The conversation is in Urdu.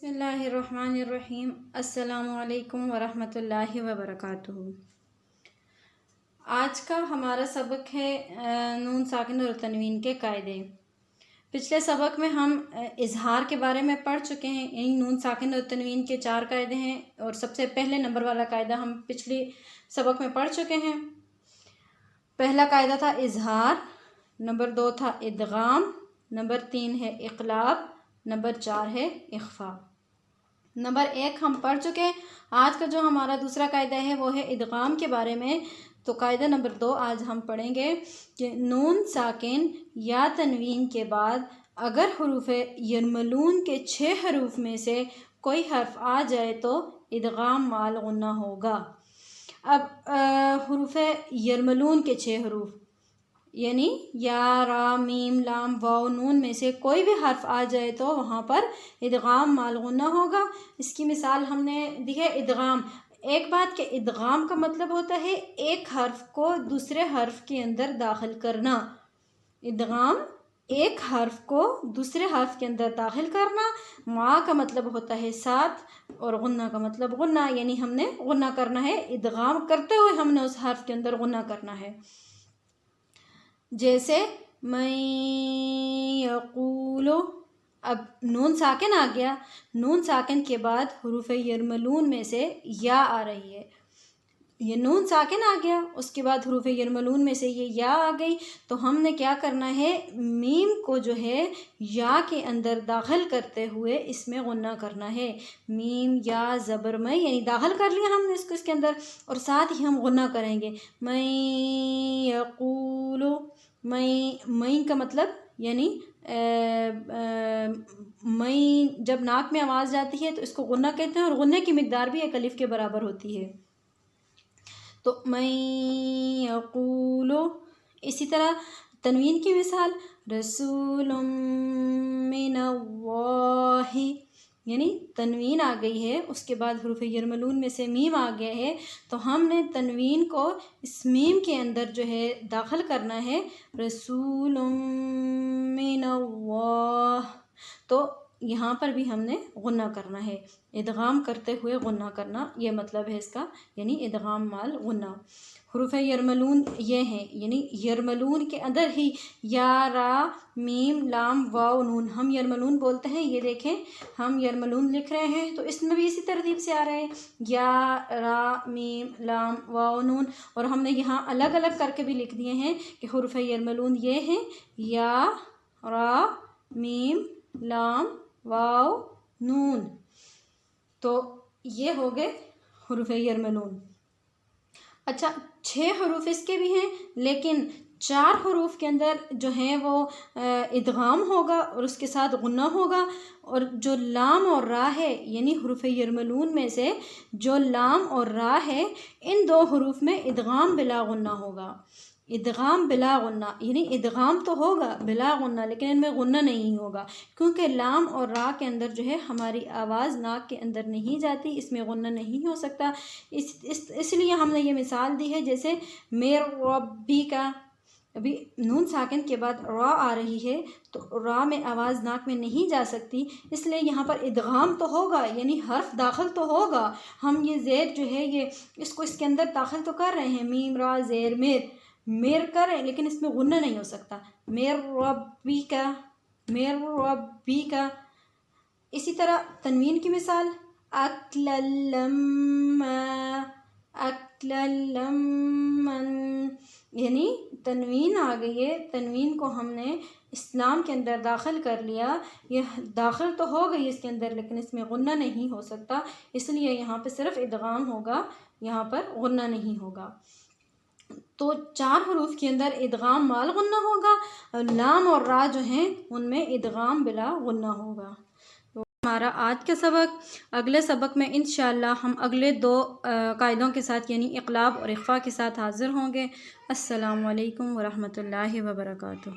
بسم اللہ الرحمن الرحیم۔ السلام علیکم ورحمۃ اللہ وبرکاتہ۔ آج کا ہمارا سبق ہے نون ساکن اور تنوین کے قاعدے۔ پچھلے سبق میں ہم اظہار کے بارے میں پڑھ چکے ہیں، یعنی نون ساکن اور تنوین کے 4 قاعدے ہیں، اور سب سے پہلے نمبر والا قاعدہ ہم پچھلی سبق میں پڑھ چکے ہیں۔ پہلا قاعدہ تھا اظہار، نمبر 2 تھا ادغام، نمبر 3 ہے اقلاب، نمبر 4 ہے اخفاء۔ نمبر 1 ہم پڑھ چکے ہیں۔ آج کا جو ہمارا دوسرا قاعدہ ہے وہ ہے ادغام کے بارے میں۔ تو قاعدہ نمبر 2 آج ہم پڑھیں گے کہ نون ساکن یا تنوین کے بعد اگر حروف یرملون کے 6 حروف میں سے کوئی حرف آ جائے تو ادغام مال غنہ ہوگا۔ اب حروف یرملون کے 6 حروف یعنی یا، را، میم، لام، واو، نون میں سے کوئی بھی حرف آ جائے تو وہاں پر ادغام مال غنہ ہوگا۔ اس کی مثال ہم نے دی ہے ادغام۔ ایک بات کہ ادغام کا مطلب ہوتا ہے ایک حرف کو دوسرے حرف کے اندر داخل کرنا۔ ادغام ایک حرف کو دوسرے حرف کے اندر داخل کرنا۔ ما کا مطلب ہوتا ہے ساتھ، اور غنہ کا مطلب غنہ، یعنی ہم نے غنہ کرنا ہے، ادغام کرتے ہوئے ہم نے اس حرف کے اندر غنہ کرنا ہے۔ جیسے من یقولو، اب نون ساکن آ گیا، نون ساکن کے بعد حروف یرملون میں سے یا آ رہی ہے، یہ نون ساکن آ گیا، اس کے بعد حروف یرملون میں سے یہ یا آ گئی، تو ہم نے کیا کرنا ہے، میم کو جو ہے یا کے اندر داخل کرتے ہوئے اس میں غنہ کرنا ہے۔ میم یا زبر میں، یعنی داخل کر لیا ہم نے اس کو اس کے اندر، اور ساتھ ہی ہم غنہ کریں گے۔ من یقولو، مین کا مطلب یعنی مین جب ناک میں آواز جاتی ہے تو اس کو غنہ کہتے ہیں، اور غنہ کی مقدار بھی ایک الف کے برابر ہوتی ہے۔ تو من یقولو۔ اسی طرح تنوین کی مثال رسول من اللہ، یعنی تنوین آ گئی ہے، اس کے بعد حروف یرملون میں سے میم آ گیا ہے، تو ہم نے تنوین کو اس میم کے اندر جو ہے داخل کرنا ہے، رسول من اللہ، تو یہاں پر بھی ہم نے غنہ کرنا ہے، ادغام کرتے ہوئے غنہ کرنا، یہ مطلب ہے اس کا، یعنی ادغام مال غنہ۔ حروف یرملون یہ ہیں، یعنی یرملون کے اندر ہی یا، را، میم، لام، واو، نون، ہم یرملون بولتے ہیں، یہ دیکھیں ہم یرملون لکھ رہے ہیں تو اس میں بھی اسی ترتیب سے آ رہے ہیں، یا، را، میم، لام، واو، نون، اور ہم نے یہاں الگ الگ کر کے بھی لکھ دیے ہیں کہ حروف یرملون یہ ہیں، یا، را، میم، لام، واو، نون، تو یہ ہو گئے حروف یرملون۔ اچھا 6 حروف اس کے بھی ہیں، لیکن 4 حروف کے اندر جو ہیں وہ ادغام ہوگا اور اس کے ساتھ غنہ ہوگا، اور جو لام اور را ہے، یعنی حروف یرملون میں سے جو لام اور را ہے، ان 2 حروف میں ادغام بلا غنہ ہوگا۔ ادغام بلا غنہ، یعنی ادغام تو ہوگا بلا غنہ، لیکن ان میں غنہ نہیں ہوگا، کیونکہ لام اور را کے اندر جو ہے ہماری آواز ناک کے اندر نہیں جاتی، اس میں غنہ نہیں ہو سکتا۔ اس لیے ہم نے یہ مثال دی ہے، جیسے میر ربی کا، ابھی نون ساکن کے بعد را آ رہی ہے تو را میں آواز ناک میں نہیں جا سکتی، اس لیے یہاں پر ادغام تو ہوگا، یعنی حرف داخل تو ہوگا، ہم یہ زیر جو ہے یہ اس کو اس کے اندر داخل تو کر رہے ہیں، میم، را، زیر، میر کر رہے ہیں، لیکن اس میں غنہ نہیں ہو سکتا۔ میر ربی کا، میر ربی کا۔ اسی طرح تنوین کی مثال اکل لما، اکل لمن، یعنی تنوین آ گئی ہے، تنوین کو ہم نے اسلام کے اندر داخل کر لیا، یہ داخل تو ہو گئی اس کے اندر لیکن اس میں غنہ نہیں ہو سکتا، اس لیے یہاں پہ صرف ادغام ہوگا، یہاں پر غنہ نہیں ہوگا۔ تو 4 حروف کے اندر ادغام مال غنہ ہوگا، لام اور را جو ہیں ان میں ادغام بلا غنہ ہوگا۔ تو ہمارا آج کا سبق، اگلے سبق میں انشاءاللہ ہم اگلے 2 قاعدوں کے ساتھ یعنی اقلاب اور اخفاء کے ساتھ حاضر ہوں گے۔ السلام علیکم ورحمۃ اللہ وبرکاتہ۔